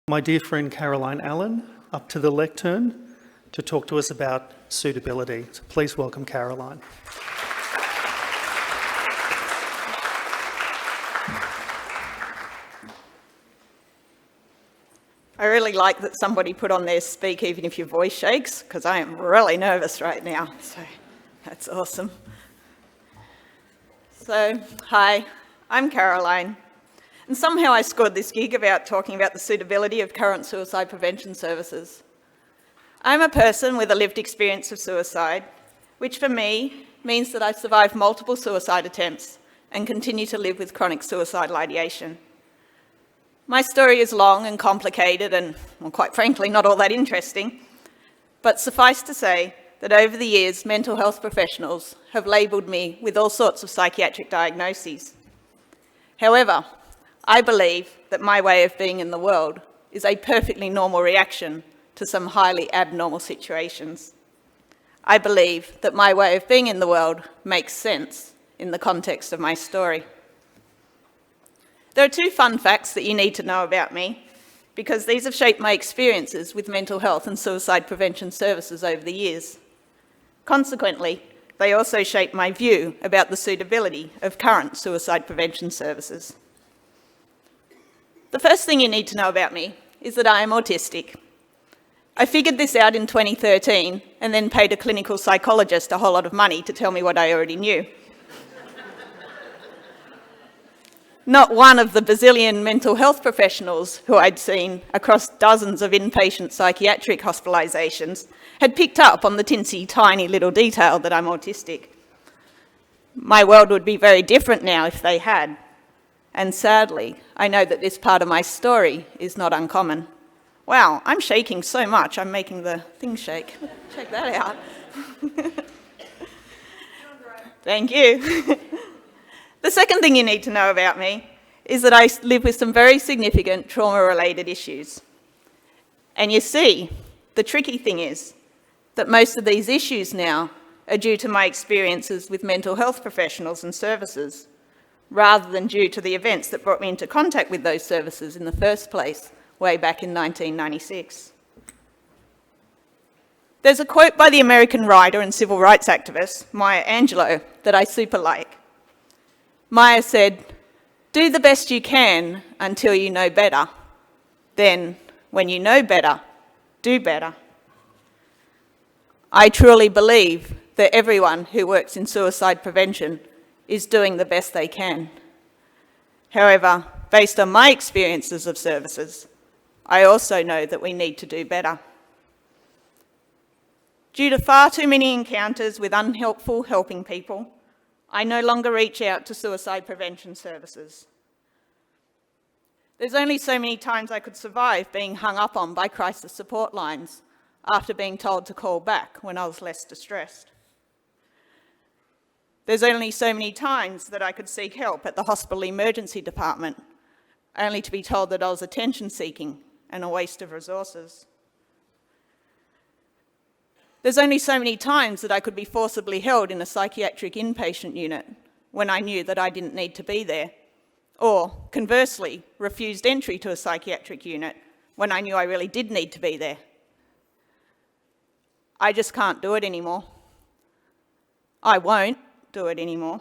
My dear friend Caroline Allen up to the lectern to talk to us about suitability. So please welcome Caroline. I really like that somebody put on their speak even if your voice shakes, because I am really nervous right now, so that's awesome. So, hi, I'm Caroline, and somehow I scored this gig about talking about the suitability of current suicide prevention services. I'm a person with a lived experience of suicide, which for me means that I survived multiple suicide attempts and continue to live with chronic suicidal ideation. My story is long and complicated and, well, quite frankly, not all that interesting, but suffice to say that over the years, mental health professionals have labelled me with all sorts of psychiatric diagnoses. However, I believe that my way of being in the world is a perfectly normal reaction to some highly abnormal situations. I believe that my way of being in the world makes sense in the context of my story. There are two fun facts that you need to know about me, because these have shaped my experiences with mental health and suicide prevention services over the years. Consequently, they also shape my view about the suitability of current suicide prevention services. The first thing you need to know about me is that I am autistic. I figured this out in 2013 and then paid a clinical psychologist a whole lot of money to tell me what I already knew. Not one of the bazillion mental health professionals who I'd seen across dozens of inpatient psychiatric hospitalisations had picked up on the tinsy tiny little detail that I'm autistic. My world would be very different now if they had. And sadly, I know that this part of my story is not uncommon. Wow, I'm shaking so much, I'm making the thing shake. Check that out. Thank you. The second thing you need to know about me is that I live with some very significant trauma-related issues. And you see, the tricky thing is that most of these issues now are due to my experiences with mental health professionals and services, rather than due to the events that brought me into contact with those services in the first place, way back in 1996. There's a quote by the American writer and civil rights activist, Maya Angelou, that I super like. Maya said, "Do the best you can until you know better. Then, when you know better, do better." I truly believe that everyone who works in suicide prevention is doing the best they can. However, based on my experiences of services, I also know that we need to do better. Due to far too many encounters with unhelpful helping people, I no longer reach out to suicide prevention services. There's only so many times I could survive being hung up on by crisis support lines after being told to call back when I was less distressed. There's only so many times that I could seek help at the hospital emergency department, only to be told that I was attention-seeking and a waste of resources. There's only so many times that I could be forcibly held in a psychiatric inpatient unit when I knew that I didn't need to be there, or conversely, refused entry to a psychiatric unit when I knew I really did need to be there. I just can't do it anymore. I won't do it anymore.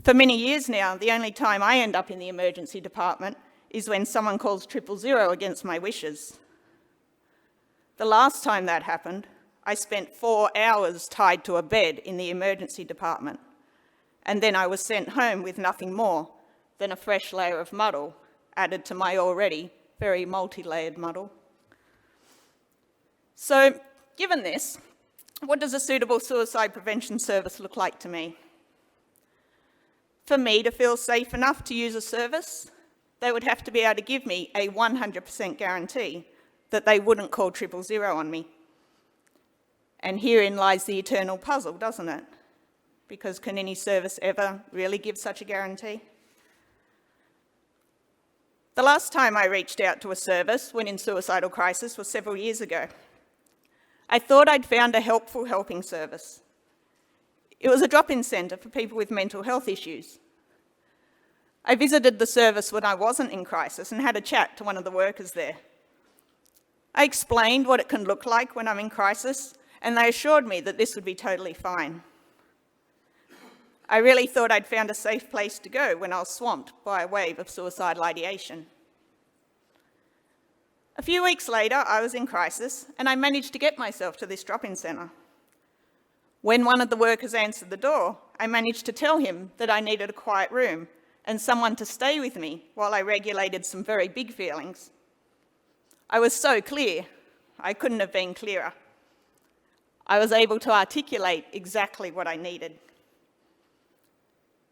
For many years now, the only time I end up in the emergency department is when someone calls 000 against my wishes. The last time that happened, I spent 4 hours tied to a bed in the emergency department, and then I was sent home with nothing more than a fresh layer of muddle added to my already very multi-layered muddle. So, given this, what does a suitable suicide prevention service look like to me? For me to feel safe enough to use a service, they would have to be able to give me a 100% guarantee that they wouldn't call 000 on me. And herein lies the eternal puzzle, doesn't it? Because can any service ever really give such a guarantee? The last time I reached out to a service when in suicidal crisis was several years ago. I thought I'd found a helpful helping service. It was a drop-in centre for people with mental health issues. I visited the service when I wasn't in crisis and had a chat to one of the workers there. I explained what it can look like when I'm in crisis, and they assured me that this would be totally fine. I really thought I'd found a safe place to go when I was swamped by a wave of suicidal ideation. A few weeks later, I was in crisis, and I managed to get myself to this drop-in centre. When one of the workers answered the door, I managed to tell him that I needed a quiet room and someone to stay with me while I regulated some very big feelings. I was so clear, I couldn't have been clearer. I was able to articulate exactly what I needed.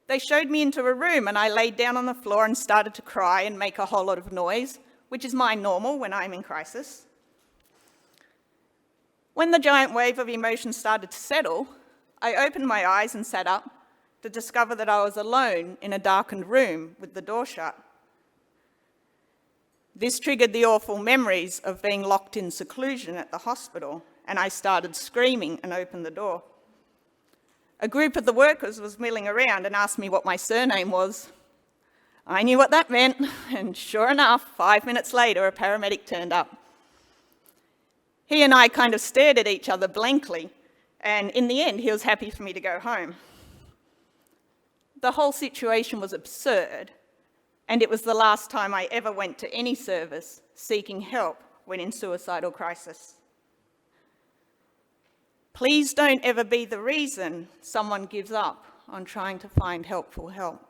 They showed me into a room and I laid down on the floor and started to cry and make a whole lot of noise, which is my normal when I'm in crisis. When the giant wave of emotion started to settle, I opened my eyes and sat up to discover that I was alone in a darkened room with the door shut. This triggered the awful memories of being locked in seclusion at the hospital, and I started screaming and opened the door. A group of the workers was milling around and asked me what my surname was. I knew what that meant, and sure enough, 5 minutes later, a paramedic turned up. He and I kind of stared at each other blankly, and in the end, he was happy for me to go home. The whole situation was absurd, and it was the last time I ever went to any service seeking help when in suicidal crisis. Please don't ever be the reason someone gives up on trying to find helpful help.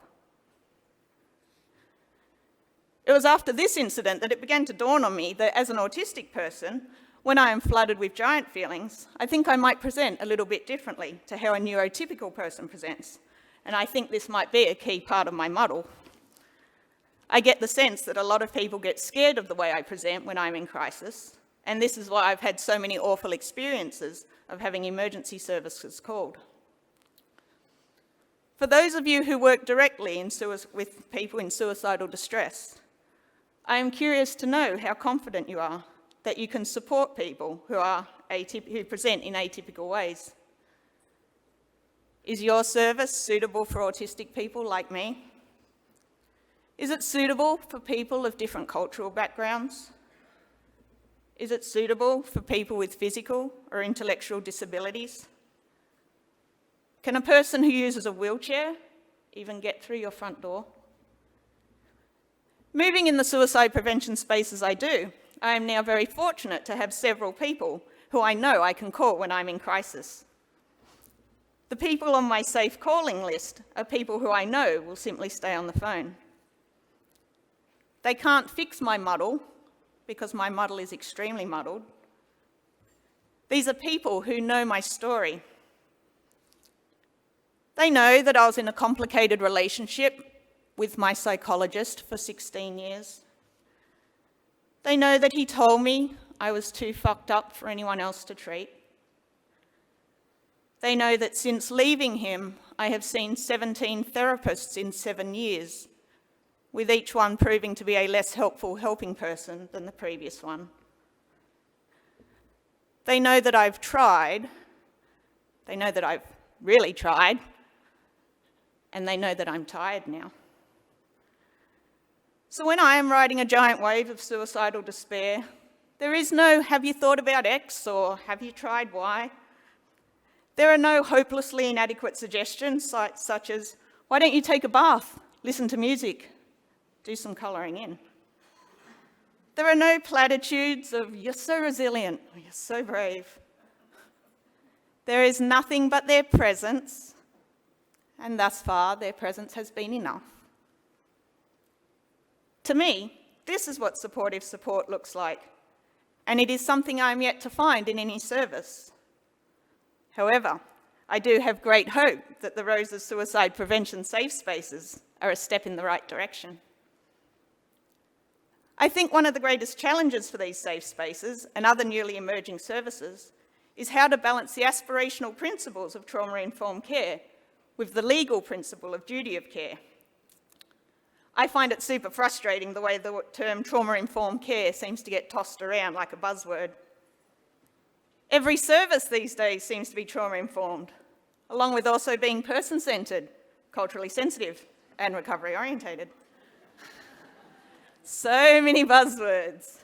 It was after this incident that it began to dawn on me that as an autistic person, when I am flooded with giant feelings, I think I might present a little bit differently to how a neurotypical person presents, and I think this might be a key part of my model. I get the sense that a lot of people get scared of the way I present when I'm in crisis, and this is why I've had so many awful experiences of having emergency services called. For those of you who work directly with people in suicidal distress, I am curious to know how confident you are that you can support people who present in atypical ways. Is your service suitable for autistic people like me? Is it suitable for people of different cultural backgrounds? Is it suitable for people with physical or intellectual disabilities? Can a person who uses a wheelchair even get through your front door? Moving in the suicide prevention space as I do, I am now very fortunate to have several people who I know I can call when I'm in crisis. The people on my safe calling list are people who I know will simply stay on the phone. They can't fix my muddle because my muddle is extremely muddled. These are people who know my story. They know that I was in a complicated relationship with my psychologist for 16 years. They know that he told me I was too fucked up for anyone else to treat. They know that since leaving him, I have seen 17 therapists in 7 years, with each one proving to be a less helpful helping person than the previous one. They know that I've tried. They know that I've really tried. And they know that I'm tired now. So when I am riding a giant wave of suicidal despair, there is no "have you thought about X" or "have you tried Y?" There are no hopelessly inadequate suggestions such as, "Why don't you take a bath, listen to music, do some colouring in?" There are no platitudes of "you're so resilient," or "you're so brave." There is nothing but their presence, and thus far their presence has been enough. To me, this is what supportive support looks like, and it is something I am yet to find in any service. However, I do have great hope that the Rose's Suicide Prevention Safe Spaces are a step in the right direction. I think one of the greatest challenges for these safe spaces and other newly emerging services is how to balance the aspirational principles of trauma-informed care with the legal principle of duty of care. I find it super frustrating the way the term trauma-informed care seems to get tossed around like a buzzword. Every service these days seems to be trauma-informed, along with also being person-centred, culturally sensitive, and recovery orientated. So many buzzwords.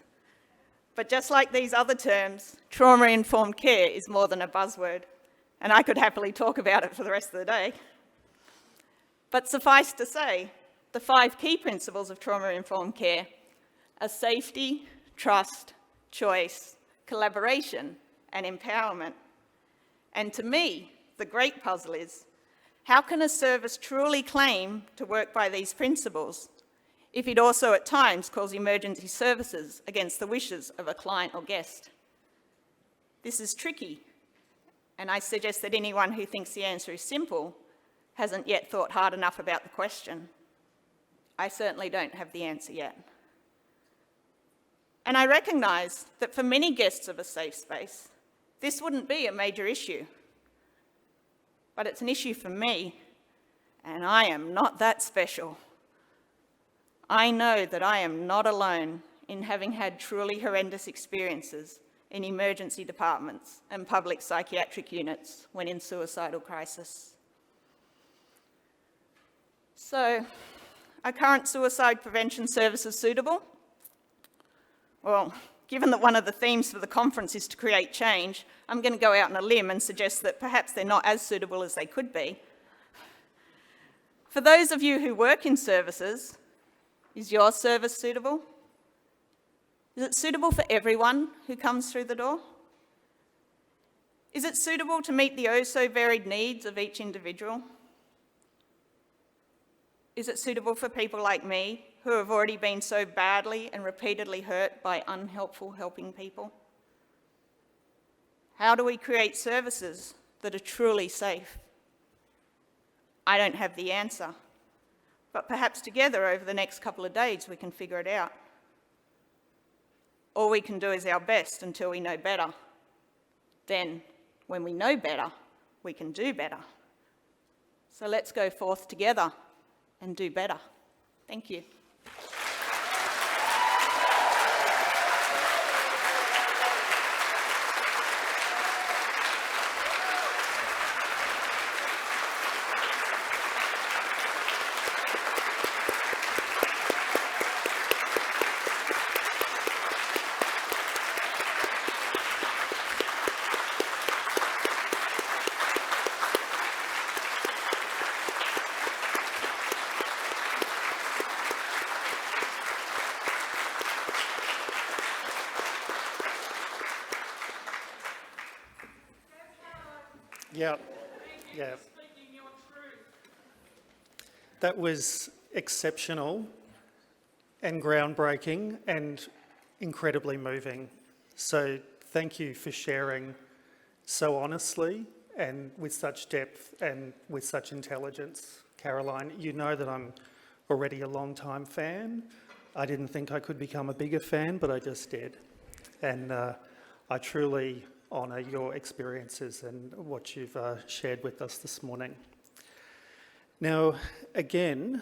But just like these other terms, trauma-informed care is more than a buzzword, and I could happily talk about it for the rest of the day. But suffice to say, the 5 key principles of trauma-informed care are safety, trust, choice, collaboration, and empowerment. And to me, the great puzzle is, how can a service truly claim to work by these principles if it also at times calls emergency services against the wishes of a client or guest? This is tricky, and I suggest that anyone who thinks the answer is simple hasn't yet thought hard enough about the question. I certainly don't have the answer yet. And I recognise that for many guests of a safe space, this wouldn't be a major issue. But it's an issue for me, and I am not that special. I know that I am not alone in having had truly horrendous experiences in emergency departments and public psychiatric units when in suicidal crisis. So, are current suicide prevention services suitable? Well, given that one of the themes for the conference is to create change, I'm going to go out on a limb and suggest that perhaps they're not as suitable as they could be. For those of you who work in services, is your service suitable? Is it suitable for everyone who comes through the door? Is it suitable to meet the oh-so-varied needs of each individual? Is it suitable for people like me who have already been so badly and repeatedly hurt by unhelpful helping people? How do we create services that are truly safe? I don't have the answer, but perhaps together over the next couple of days we can figure it out. All we can do is our best until we know better. Then, when we know better, we can do better. So let's go forth together and do better. Thank you. Yeah. That was exceptional and groundbreaking and incredibly moving. So thank you for sharing so honestly and with such depth and with such intelligence, Caroline. You know that I'm already a long-time fan. I didn't think I could become a bigger fan, but I just did. And I truly honour your experiences and what you've shared with us this morning. Now, again,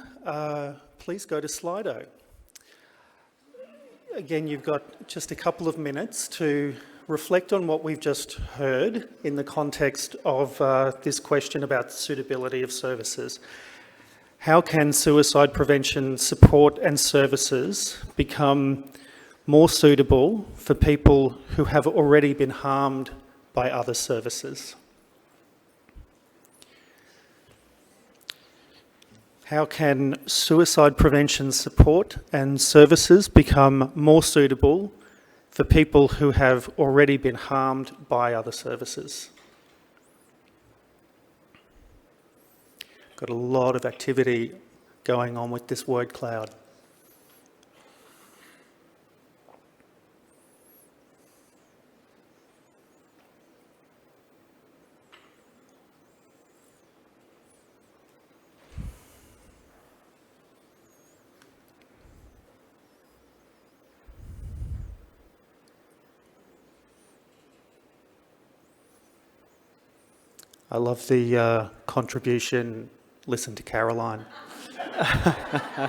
please go to Slido. Again, you've got just a couple of minutes to reflect on what we've just heard in the context of this question about the suitability of services. How can suicide prevention support and services become more suitable for people who have already been harmed by other services? How can suicide prevention support and services become more suitable for people who have already been harmed by other services? Got a lot of activity going on with this word cloud. I love the contribution, listen to Caroline.